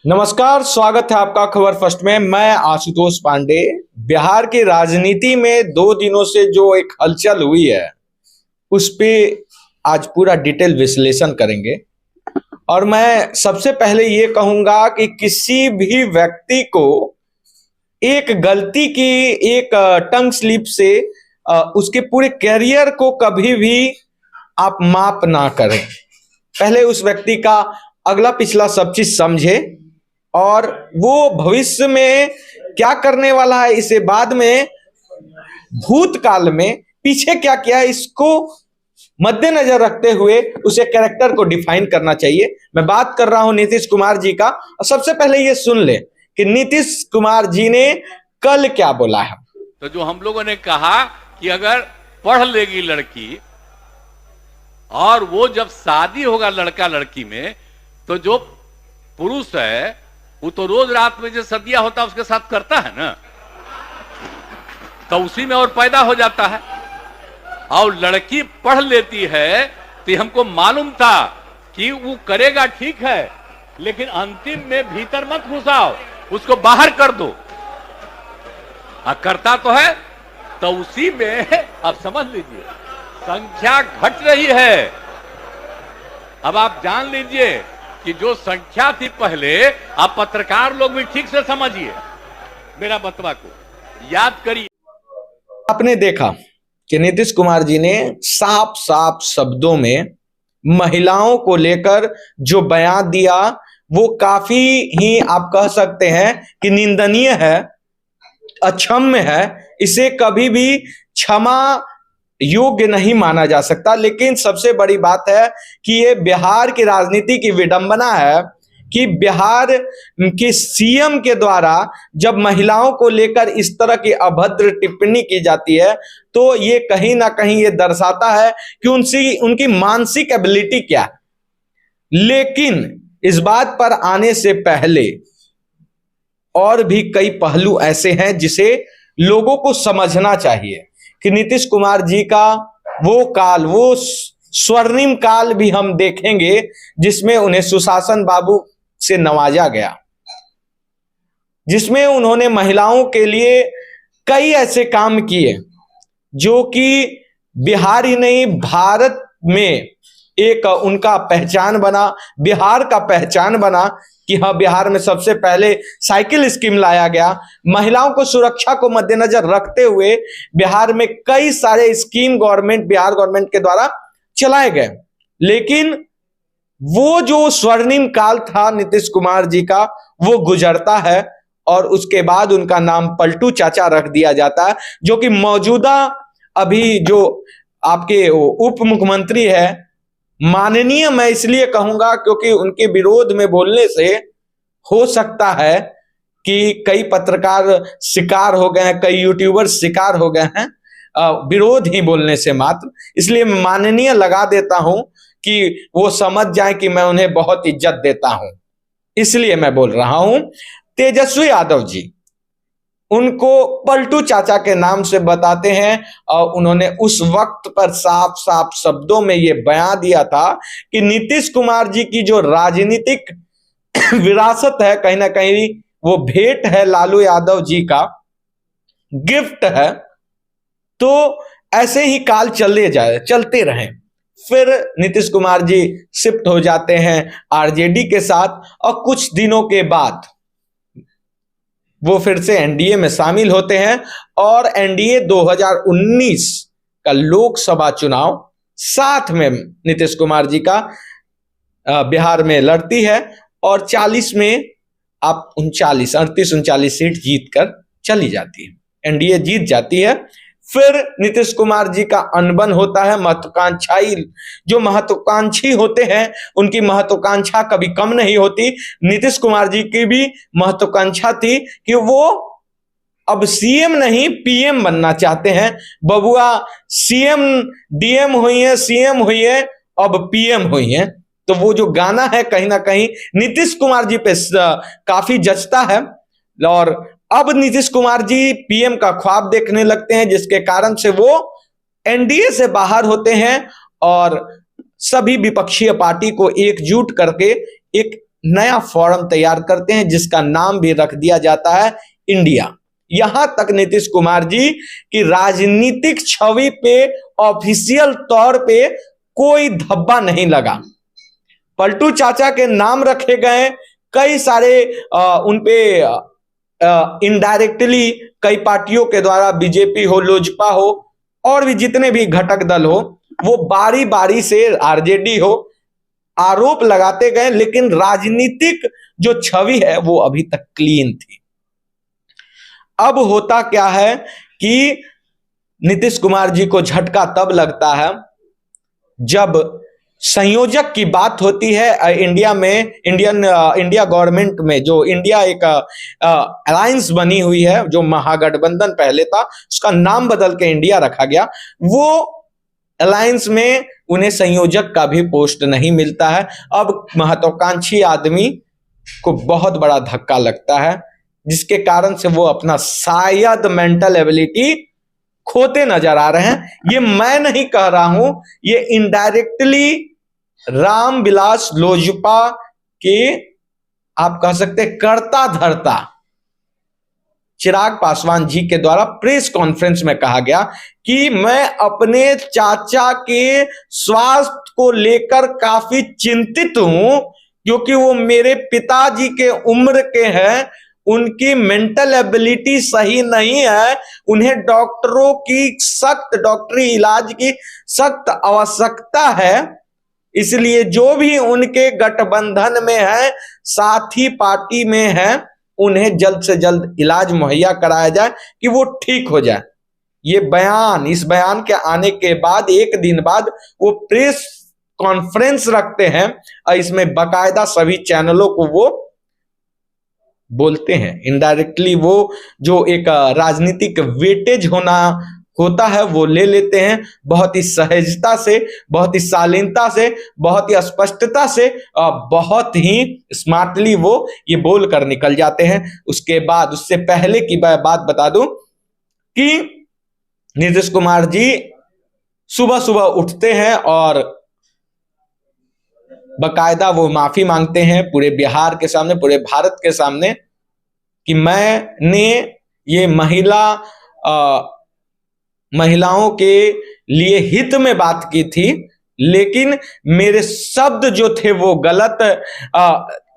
नमस्कार, स्वागत है आपका खबर फर्स्ट में। मैं आशुतोष पांडे। बिहार की राजनीति में 2 दिनों से जो एक हलचल हुई है उस पे आज पूरा डिटेल विश्लेषण करेंगे। और मैं सबसे पहले ये कहूंगा कि किसी भी व्यक्ति को एक गलती की एक टंग स्लिप से उसके पूरे कैरियर को कभी भी आप माप ना करें। पहले उस व्यक्ति का अगला पिछला सब चीज समझे और वो भविष्य में क्या करने वाला है इसे बाद में भूतकाल में पीछे क्या किया है इसको मद्देनजर रखते हुए उसे कैरेक्टर को डिफाइन करना चाहिए। मैं बात कर रहा हूं नीतीश कुमार जी का। और सबसे पहले ये सुन ले कि नीतीश कुमार जी ने कल क्या बोला है। तो जो हम लोगों ने कहा कि अगर पढ़ लेगी लड़की और वो जब शादी होगा लड़का लड़की में तो जो पुरुष है वो तो रोज रात में जो सदिया होता है उसके साथ करता है ना, तो उसी में और पैदा हो जाता है। और लड़की पढ़ लेती है तो हमको मालूम था कि वो करेगा ठीक है, लेकिन अंतिम में भीतर मत घुसाओ, उसको बाहर कर दो। करता तो है, तो उसी में अब समझ लीजिए संख्या घट रही है। अब आप जान लीजिए कि जो संख्या थी पहले, आप पत्रकार लोग भी ठीक से समझिए मेरा बतवा को, याद करिए। आपने देखा कि नीतीश कुमार जी ने साफ साफ शब्दों में महिलाओं को लेकर जो बयान दिया वो काफी ही आप कह सकते हैं कि निंदनीय है, अक्षम्य है। इसे कभी भी क्षमा योग्य नहीं माना जा सकता। लेकिन सबसे बड़ी बात है कि ये बिहार की राजनीति की विडंबना है कि बिहार के सीएम के द्वारा जब महिलाओं को लेकर इस तरह की अभद्र टिप्पणी की जाती है तो ये कहीं ना कहीं ये दर्शाता है कि उनकी मानसिक एबिलिटी क्या है। लेकिन इस बात पर आने से पहले और भी कई पहलू ऐसे हैं जिसे लोगों को समझना चाहिए कि नीतीश कुमार जी का वो काल, वो स्वर्णिम काल भी हम देखेंगे जिसमें उन्हें सुशासन बाबू से नवाजा गया, जिसमें उन्होंने महिलाओं के लिए कई ऐसे काम किए जो कि बिहार ही नहीं भारत में एक उनका पहचान बना, बिहार का पहचान बना कि हाँ बिहार में सबसे पहले साइकिल स्कीम लाया गया। महिलाओं को सुरक्षा को मद्देनजर रखते हुए बिहार में कई सारे स्कीम बिहार गवर्नमेंट के द्वारा चलाए गए। लेकिन वो जो स्वर्णिम काल था नीतीश कुमार जी का वो गुजरता है और उसके बाद उनका नाम पलटू चाचा रख दिया जाता है, जो कि मौजूदा अभी जो आपके उप मुख्यमंत्री है माननीय, मैं इसलिए कहूंगा क्योंकि उनके विरोध में बोलने से हो सकता है कि कई पत्रकार शिकार हो गए हैं, कई यूट्यूबर शिकार हो गए हैं विरोध ही बोलने से मात्र। इसलिए मैं माननीय लगा देता हूं कि वो समझ जाए कि मैं उन्हें बहुत इज्जत देता हूं, इसलिए मैं बोल रहा हूं। तेजस्वी यादव जी उनको पलटू चाचा के नाम से बताते हैं और उन्होंने उस वक्त पर साफ साफ शब्दों में यह बयान दिया था कि नीतीश कुमार जी की जो राजनीतिक विरासत है कहीं ना कहीं वो भेंट है लालू यादव जी का, गिफ्ट है। तो ऐसे ही काल चलते रहे। फिर नीतीश कुमार जी शिफ्ट हो जाते हैं आरजेडी के साथ और कुछ दिनों के बाद वो फिर से एनडीए में शामिल होते हैं और एनडीए 2019 का लोकसभा चुनाव साथ में नीतीश कुमार जी का बिहार में लड़ती है और 40 में आप 38-39 सीट जीतकर चली जाती है, एनडीए जीत जाती है। फिर नीतीश कुमार जी का अनबन होता है। जो महत्वाकांक्षी होते हैं उनकी महत्वाकांक्षा कभी कम नहीं होती। नीतीश कुमार जी की भी महत्वाकांक्षा थी कि वो अब सीएम नहीं पीएम बनना चाहते हैं। बबुआ सीएम डीएम हुई है, सीएम हुई है, अब पीएम हुई है। तो वो जो गाना है कहीं ना कहीं नीतीश कुमार जी पे काफी जचता है और अब नीतीश कुमार जी पीएम का ख्वाब देखने लगते हैं, जिसके कारण से वो एनडीए से बाहर होते हैं और सभी विपक्षीय पार्टी को एकजुट करके एक नया फॉर्म तैयार करते हैं जिसका नाम भी रख दिया जाता है इंडिया। यहां तक नीतीश कुमार जी की राजनीतिक छवि पे ऑफिशियल तौर पे कोई धब्बा नहीं लगा। पलटू चाचा के नाम रखे गए, कई सारे उनपे इनडायरेक्टली कई पार्टियों के द्वारा, बीजेपी हो, लोजपा हो, और भी जितने भी घटक दल हो, वो बारी बारी से, आरजेडी हो, आरोप लगाते गए, लेकिन राजनीतिक जो छवि है वो अभी तक क्लीन थी। अब होता क्या है कि नीतीश कुमार जी को झटका तब लगता है जब संयोजक की बात होती है इंडिया में, इंडिया गवर्नमेंट में, जो इंडिया एक अलायंस बनी हुई है, जो महागठबंधन पहले था, उसका नाम बदल के इंडिया रखा गया। वो अलायंस में उन्हें संयोजक का भी पोस्ट नहीं मिलता है। अब महत्वाकांक्षी आदमी को बहुत बड़ा धक्का लगता है, जिसके कारण से वो अपना शायद मेंटल एबिलिटी खोते नजर आ रहे हैं। ये मैं नहीं कह रहा हूं, ये इनडायरेक्टली रामविलास लोजपा के, आप कह सकते कर्ता धर्ता चिराग पासवान जी के द्वारा प्रेस कॉन्फ्रेंस में कहा गया कि मैं अपने चाचा के स्वास्थ्य को लेकर काफी चिंतित हूं, क्योंकि वो मेरे पिताजी के उम्र के हैं, उनकी मेंटल एबिलिटी सही नहीं है, उन्हें डॉक्टरों की सख्त, डॉक्टरी इलाज की सख्त आवश्यकता है। इसलिए जो भी उनके गठबंधन में है, साथी पार्टी में है, उन्हें जल्द से जल्द इलाज मुहैया कराया जाए कि वो ठीक हो जाए। ये बयान, इस बयान के आने के बाद एक दिन बाद वो प्रेस कॉन्फ्रेंस रखते हैं और इसमें बाकायदा सभी चैनलों को वो बोलते हैं। इनडायरेक्टली वो जो एक राजनीतिक वेटेज होता है वो ले लेते हैं, बहुत ही सहजता से, बहुत ही शालीनता से, बहुत ही स्पष्टता से, बहुत ही स्मार्टली वो ये बोल कर निकल जाते हैं। उसके बाद, उससे पहले की बात बता दूं कि नीतीश कुमार जी सुबह सुबह उठते हैं और बकायदा वो माफी मांगते हैं पूरे बिहार के सामने, पूरे भारत के सामने, कि मैंने ये महिलाओं के लिए हित में बात की थी, लेकिन मेरे शब्द जो थे वो गलत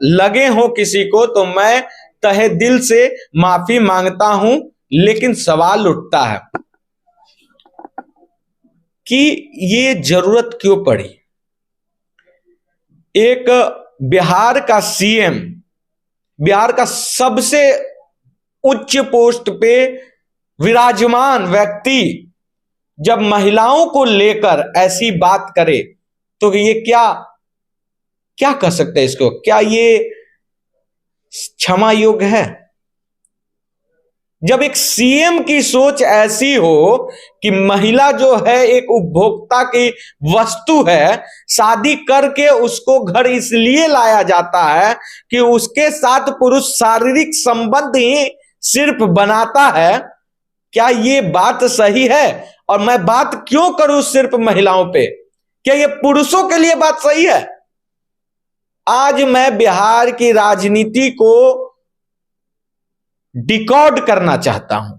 लगे हो किसी को, तो मैं तहे दिल से माफी मांगता हूं। लेकिन सवाल उठता है कि ये जरूरत क्यों पड़ी? एक बिहार का सीएम, बिहार का सबसे उच्च पोस्ट पे विराजमान व्यक्ति जब महिलाओं को लेकर ऐसी बात करे तो ये क्या कह सकते हैं इसको? क्या ये क्षमा योग्य है? जब एक सीएम की सोच ऐसी हो कि महिला जो है एक उपभोक्ता की वस्तु है, शादी करके उसको घर इसलिए लाया जाता है कि उसके साथ पुरुष शारीरिक संबंध ही सिर्फ बनाता है, क्या ये बात सही है? और मैं बात क्यों करूं सिर्फ महिलाओं पे? क्या ये पुरुषों के लिए बात सही है? आज मैं बिहार की राजनीति को डिकोड करना चाहता हूं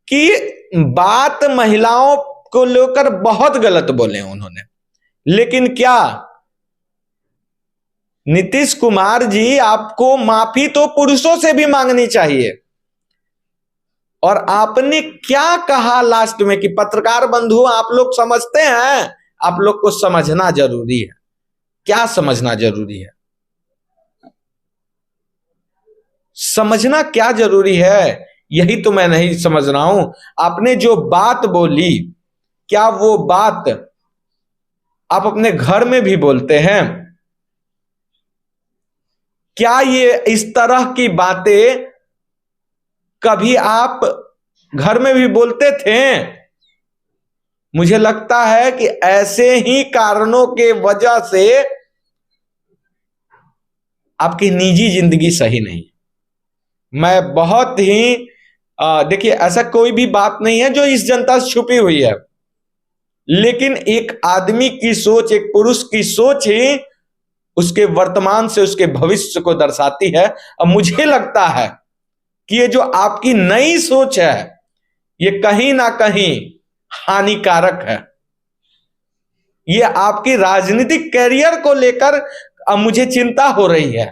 कि बात महिलाओं को लेकर बहुत गलत बोले उन्होंने, लेकिन क्या नीतीश कुमार जी, आपको माफी तो पुरुषों से भी मांगनी चाहिए। और आपने क्या कहा लास्ट में कि पत्रकार बंधु आप लोग समझते हैं, आप लोग को समझना जरूरी है। क्या समझना जरूरी है? समझना क्या जरूरी है, यही तो मैं नहीं समझ रहा हूं। आपने जो बात बोली, क्या वो बात आप अपने घर में भी बोलते हैं? क्या ये इस तरह की बातें कभी आप घर में भी बोलते थे? मुझे लगता है कि ऐसे ही कारणों के वजह से आपकी निजी जिंदगी सही नहीं। मैं बहुत ही देखिए, ऐसा कोई भी बात नहीं है जो इस जनता से छुपी हुई है, लेकिन एक आदमी की सोच, एक पुरुष की सोच ही उसके वर्तमान से उसके भविष्य को दर्शाती है। अब मुझे लगता है कि ये जो आपकी नई सोच है ये कहीं ना कहीं हानिकारक है। ये आपकी राजनीतिक कैरियर को लेकर अब मुझे चिंता हो रही है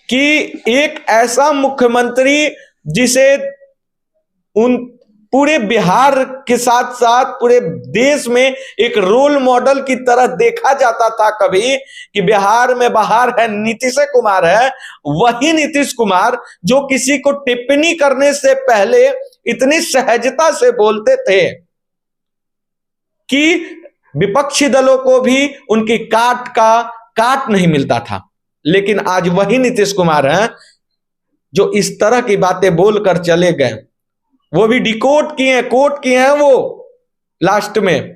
कि एक ऐसा मुख्यमंत्री जिसे उन पूरे बिहार के साथ साथ पूरे देश में एक रोल मॉडल की तरह देखा जाता था कभी कि बिहार में बाहर है नीतीश कुमार है, वही नीतीश कुमार जो किसी को टिप्पणी करने से पहले इतनी सहजता से बोलते थे कि विपक्षी दलों को भी उनकी काट नहीं मिलता था। लेकिन आज वही नीतीश कुमार हैं जो इस तरह की बातें बोलकर चले गए, वो भी कोट किए हैं वो लास्ट में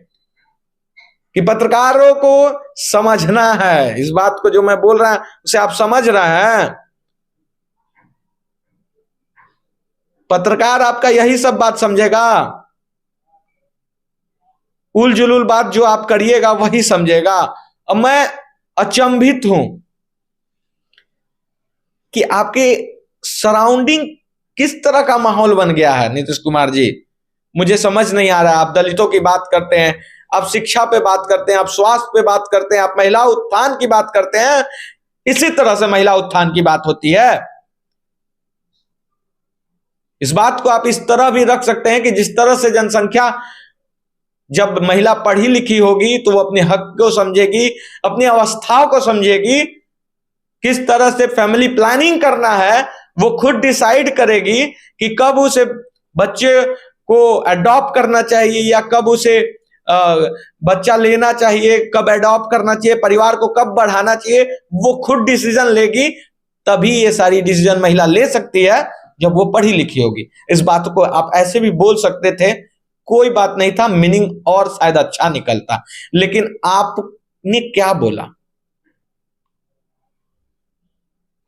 कि पत्रकारों को समझना है। इस बात को जो मैं बोल रहा हूं उसे आप समझ रहे हैं? पत्रकार आपका यही सब बात समझेगा, उल जुलूल बात जो आप करिएगा वही समझेगा। अब मैं अचंभित हूं कि आपके सराउंडिंग किस तरह का माहौल बन गया है नीतीश कुमार जी, मुझे समझ नहीं आ रहा है। आप दलितों की बात करते हैं, आप शिक्षा पे बात करते हैं, आप स्वास्थ्य पे बात करते हैं, आप महिला उत्थान की बात करते हैं। इसी तरह से महिला उत्थान की बात होती है। इस बात को आप इस तरह भी रख सकते हैं कि जिस तरह से जनसंख्या जब महिला पढ़ी लिखी होगी तो वो अपने हक को समझेगी, अपनी अवस्थाओं को समझेगी, किस तरह से फैमिली प्लानिंग करना है वो खुद डिसाइड करेगी कि कब उसे बच्चे को अडॉप्ट करना चाहिए या कब उसे बच्चा लेना चाहिए, कब अडॉप्ट करना चाहिए, परिवार को कब बढ़ाना चाहिए, वो खुद डिसीजन लेगी। तभी ये सारी डिसीजन महिला ले सकती है जब वो पढ़ी लिखी होगी। इस बात को आप ऐसे भी बोल सकते थे, कोई बात नहीं था, मीनिंग और शायद अच्छा निकलता। लेकिन आपने क्या बोला?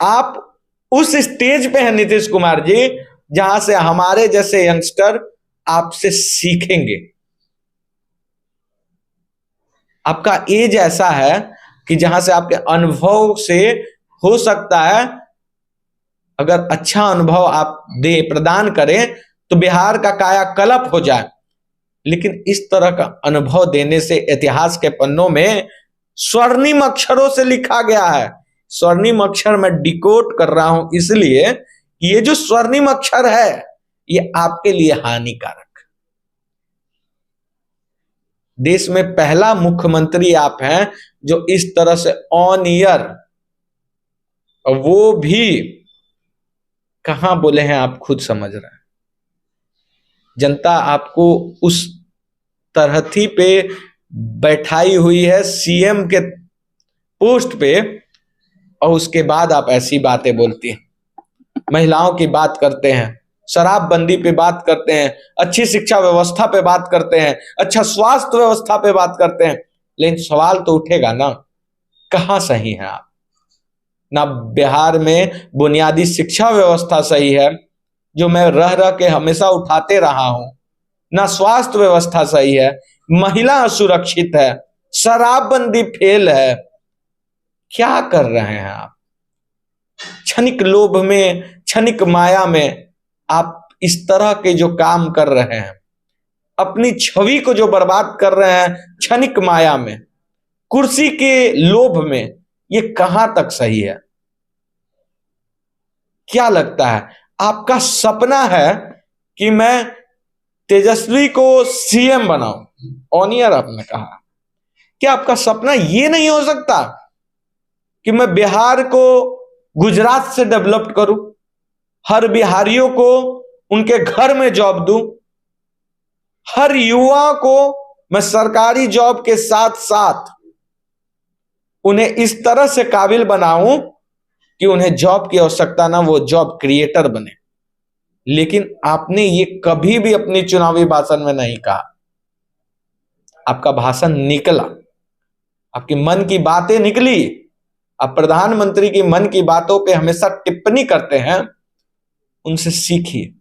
आप उस स्टेज पे हैं नीतीश कुमार जी जहां से हमारे जैसे यंगस्टर आपसे सीखेंगे। आपका एज ऐसा है कि जहां से आपके अनुभव से हो सकता है अगर अच्छा अनुभव आप प्रदान करें तो बिहार का कायाकल्प हो जाए। लेकिन इस तरह का अनुभव देने से इतिहास के पन्नों में स्वर्णिम अक्षरों से लिखा गया है। स्वर्णिम अक्षर मैं डिकोड कर रहा हूं इसलिए कि ये जो स्वर्णिम अक्षर है ये आपके लिए हानिकारक। देश में पहला मुख्यमंत्री आप हैं जो इस तरह से ऑन ईयर, वो भी कहां बोले हैं आप खुद समझ रहे हैं। जनता आपको उस तरहथी पे बैठाई हुई है सीएम के पोस्ट पे, और उसके बाद आप ऐसी बातें बोलती हैं। महिलाओं की बात करते हैं, शराबबंदी पे बात करते हैं, अच्छी शिक्षा व्यवस्था पे बात करते हैं, अच्छा स्वास्थ्य व्यवस्था पे बात करते हैं। लेकिन सवाल तो उठेगा ना, कहां सही है आप? ना बिहार में बुनियादी शिक्षा व्यवस्था सही है जो मैं रह रह के हमेशा उठाते रहा हूं, ना स्वास्थ्य व्यवस्था सही है, महिला असुरक्षित है, शराबबंदी फेल है। क्या कर रहे हैं आप? क्षणिक लोभ में, क्षणिक माया में आप इस तरह के जो काम कर रहे हैं, अपनी छवि को जो बर्बाद कर रहे हैं क्षणिक माया में, कुर्सी के लोभ में, ये कहां तक सही है? क्या लगता है आपका सपना है कि मैं तेजस्वी को सीएम बनाऊं? ऑन ईयर आपने कहा, क्या आपका सपना ये नहीं हो सकता कि मैं बिहार को गुजरात से डेवलप करूं, हर बिहारियों को उनके घर में जॉब दूं, हर युवा को मैं सरकारी जॉब के साथ साथ उन्हें इस तरह से काबिल बनाऊं कि उन्हें जॉब की आवश्यकता ना, वो जॉब क्रिएटर बने। लेकिन आपने ये कभी भी अपनी चुनावी भाषण में नहीं कहा। आपका भाषण निकला, आपकी मन की बातें निकली। आप प्रधानमंत्री की मन की बातों पे हमेशा टिप्पणी करते हैं, उनसे सीखिए।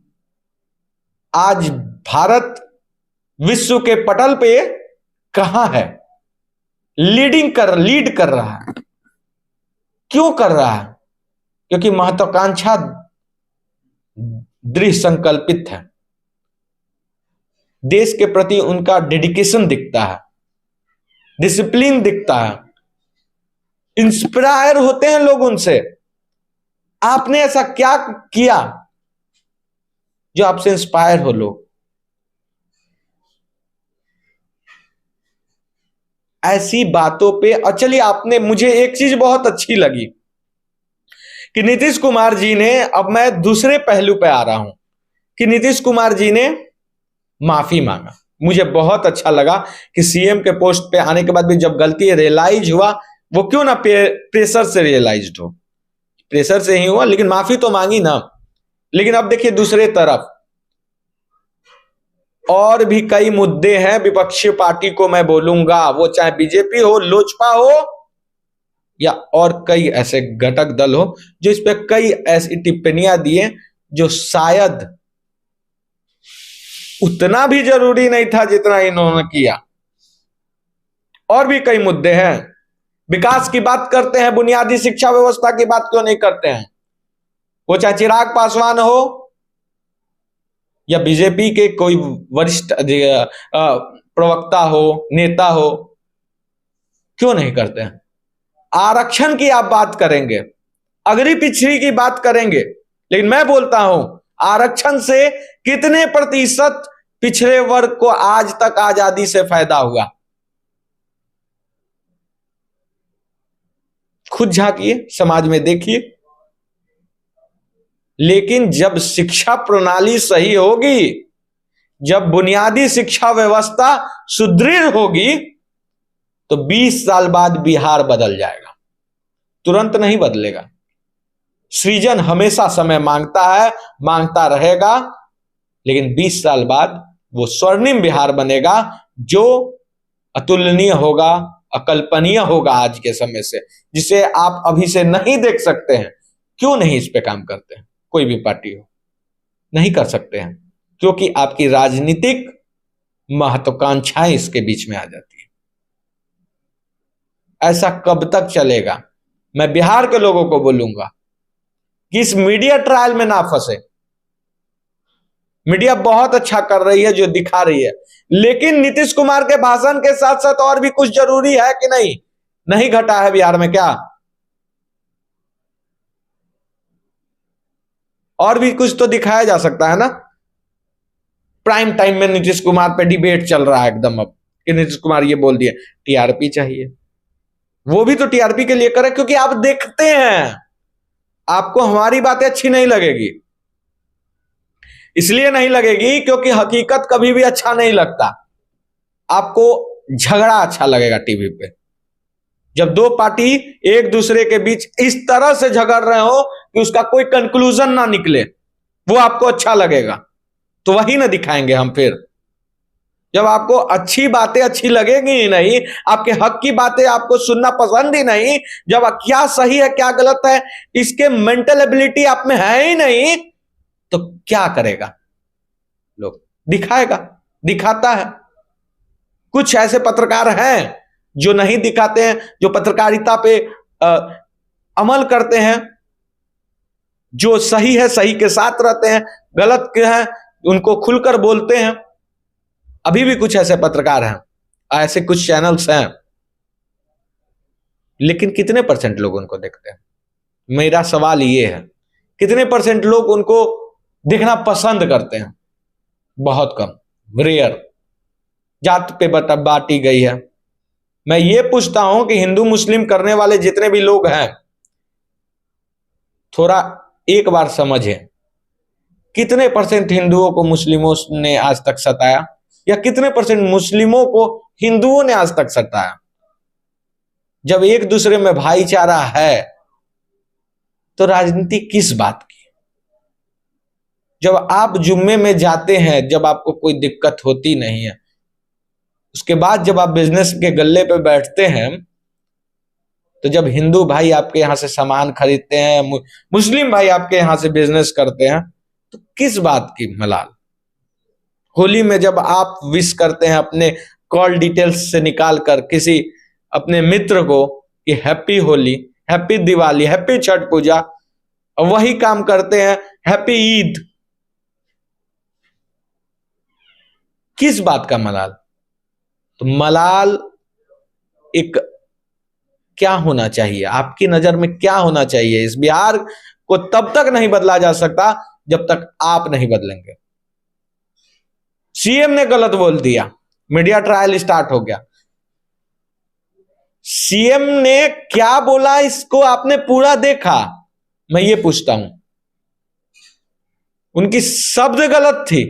आज भारत विश्व के पटल पे कहां है? लीड कर रहा है। क्यों कर रहा है? क्योंकि महत्वाकांक्षा दृढ़ संकल्पित है, देश के प्रति उनका डेडिकेशन दिखता है, डिसिप्लिन दिखता है, इंस्पायर होते हैं लोग उनसे। आपने ऐसा क्या किया जो आपसे इंस्पायर हो लोग? ऐसी बातों पे, और चलिए, आपने, मुझे एक चीज बहुत अच्छी लगी कि नीतीश कुमार जी ने, अब मैं दूसरे पहलू पे आ रहा हूं, कि नीतीश कुमार जी ने माफी मांगा। मुझे बहुत अच्छा लगा कि सीएम के पोस्ट पे आने के बाद भी जब गलती रियलाइज हुआ, वो क्यों ना प्रेशर से रियलाइज्ड हो, प्रेशर से ही हुआ, लेकिन माफी तो मांगी ना। लेकिन अब देखिए दूसरे तरफ और भी कई मुद्दे हैं। विपक्षी पार्टी को मैं बोलूंगा, वो चाहे बीजेपी हो, लोजपा हो, या और कई ऐसे घटक दल हो, जो इस पे कई ऐसी टिप्पणियां दिए जो शायद उतना भी जरूरी नहीं था जितना इन्होंने किया। और भी कई मुद्दे हैं। विकास की बात करते हैं, बुनियादी शिक्षा व्यवस्था की बात क्यों नहीं करते हैं? वो चाहे चिराग पासवान हो या बीजेपी के कोई वरिष्ठ प्रवक्ता हो, नेता हो, क्यों नहीं करते हैं? आरक्षण की आप बात करेंगे, अगली पिछड़ी की बात करेंगे, लेकिन मैं बोलता हूं, आरक्षण से कितने प्रतिशत पिछड़े वर्ग को आज तक आजादी से फायदा हुआ? खुद झांकिए, समाज में देखिए। लेकिन जब शिक्षा प्रणाली सही होगी, जब बुनियादी शिक्षा व्यवस्था सुदृढ़ होगी, तो 20 साल बाद बिहार बदल जाएगा। तुरंत नहीं बदलेगा। सृजन हमेशा समय मांगता है, मांगता रहेगा, लेकिन 20 साल बाद वो स्वर्णिम बिहार बनेगा, जो अतुलनीय होगा, अकल्पनीय होगा आज के समय से, जिसे आप अभी से नहीं देख सकते हैं। क्यों नहीं इस पे काम करते हैं? कोई भी पार्टी हो, नहीं कर सकते हैं, क्योंकि आपकी राजनीतिक महत्वाकांक्षाएं इसके बीच में आ जाती है। ऐसा कब तक चलेगा? मैं बिहार के लोगों को बोलूंगा कि इस मीडिया ट्रायल में ना फंसे। मीडिया बहुत अच्छा कर रही है जो दिखा रही है, लेकिन नीतीश कुमार के भाषण के साथ साथ और भी कुछ जरूरी है कि नहीं? नहीं घटा है बिहार में क्या? और भी कुछ तो दिखाया जा सकता है ना। प्राइम टाइम में नीतीश कुमार पे डिबेट चल रहा है एकदम, अब कि नीतीश कुमार ये बोल दिए टीआरपी चाहिए। वो भी तो टीआरपी के लिए करे, क्योंकि आप देखते हैं, आपको हमारी बातें अच्छी नहीं लगेगी। इसलिए नहीं लगेगी क्योंकि हकीकत कभी भी अच्छा नहीं लगता। आपको झगड़ा अच्छा लगेगा टीवी पे, जब दो पार्टी एक दूसरे के बीच इस तरह से झगड़ रहे हो कि उसका कोई कंक्लूजन ना निकले, वो आपको अच्छा लगेगा। तो वही ना दिखाएंगे हम फिर। जब आपको अच्छी बातें अच्छी लगेगी ही नहीं, आपके हक की बातें आपको सुनना पसंद ही नहीं, जब क्या सही है क्या गलत है इसके मेंटल एबिलिटी आप में है ही नहीं, तो क्या करेगा? लोग दिखाएगा, दिखाता है। कुछ ऐसे पत्रकार हैं जो नहीं दिखाते हैं, जो पत्रकारिता पे अमल करते हैं, जो सही है सही के साथ रहते हैं, गलत के हैं उनको खुलकर बोलते हैं। अभी भी कुछ ऐसे पत्रकार हैं, ऐसे कुछ चैनल्स हैं, लेकिन कितने परसेंट लोग उनको देखते हैं? मेरा सवाल ये है, कितने परसेंट लोग उनको देखना पसंद करते हैं? बहुत कम, रेयर। जात पे बांटी गई है। मैं ये पूछता हूं कि हिंदू मुस्लिम करने वाले जितने भी लोग हैं, थोड़ा एक बार समझें, कितने परसेंट हिंदुओं को मुस्लिमों ने आज तक सताया, या कितने परसेंट मुस्लिमों को हिंदुओं ने आज तक सताया? जब एक दूसरे में भाईचारा है तो राजनीति किस बात की? जब आप जुम्मे में जाते हैं, जब आपको कोई दिक्कत होती नहीं है, उसके बाद जब आप बिजनेस के गल्ले पे बैठते हैं, तो जब हिंदू भाई आपके यहां से सामान खरीदते हैं, मुस्लिम भाई आपके यहां से बिजनेस करते हैं, तो किस बात की मलाल? होली में जब आप विश करते हैं अपने कॉल डिटेल्स से निकाल कर किसी अपने मित्र को कि happy Holi, happy Diwali, happy Chhath Puja, और वही काम करते हैं हैप्पी ईद। किस बात का मलाल? तो मलाल एक क्या होना चाहिए, आपकी नजर में क्या होना चाहिए? इस बिहार को तब तक नहीं बदला जा सकता जब तक आप नहीं बदलेंगे। सीएम ने गलत बोल दिया, मीडिया ट्रायल स्टार्ट हो गया। सीएम ने क्या बोला इसको आपने पूरा देखा? मैं ये पूछता हूं। उनकी शब्द गलत थी,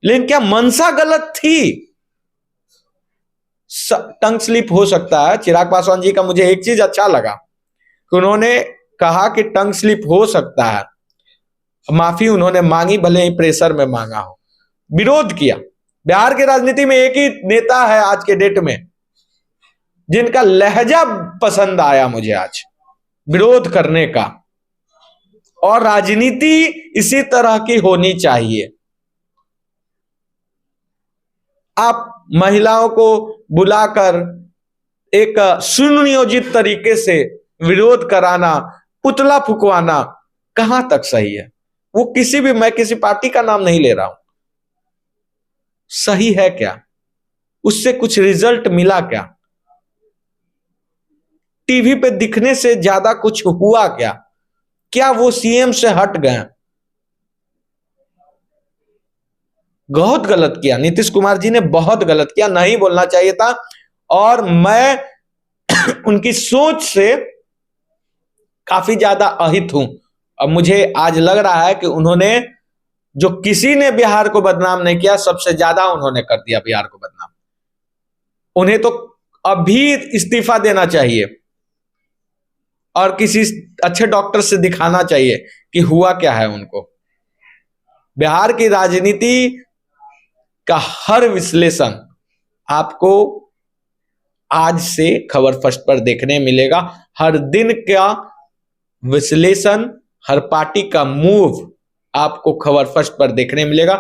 लेकिन क्या मंशा गलत थी? टंग स्लिप हो सकता है। चिराग पासवान जी का मुझे एक चीज अच्छा लगा कि उन्होंने कहा कि टंग स्लिप हो सकता है, माफी उन्होंने मांगी, भले ही प्रेशर में मांगा हो, विरोध किया। बिहार की राजनीति में एक ही नेता है आज के डेट में जिनका लहजा पसंद आया मुझे आज, विरोध करने का। और राजनीति इसी तरह की होनी चाहिए। आप महिलाओं को बुलाकर एक सुनियोजित तरीके से विरोध कराना, पुतला फुकवाना कहां तक सही है? वो किसी भी, मैं किसी पार्टी का नाम नहीं ले रहा हूं, सही है क्या? उससे कुछ रिजल्ट मिला क्या? टीवी पे दिखने से ज्यादा कुछ हुआ क्या? क्या वो सीएम से हट गए? बहुत गलत किया नीतीश कुमार जी ने, बहुत गलत किया, नहीं बोलना चाहिए था। और मैं उनकी सोच से काफी ज्यादा अहित हूं। अब मुझे आज लग रहा है कि उन्होंने, जो किसी ने बिहार को बदनाम नहीं किया, सबसे ज्यादा उन्होंने कर दिया बिहार को बदनाम। उन्हें तो अभी इस्तीफा देना चाहिए और किसी अच्छे डॉक्टर से दिखाना चाहिए कि हुआ क्या है उनको। बिहार की राजनीति का हर विश्लेषण आपको आज से खबर फर्स्ट पर देखने मिलेगा। हर दिन का विश्लेषण, हर पार्टी का मूव आपको खबर फर्स्ट पर देखने मिलेगा।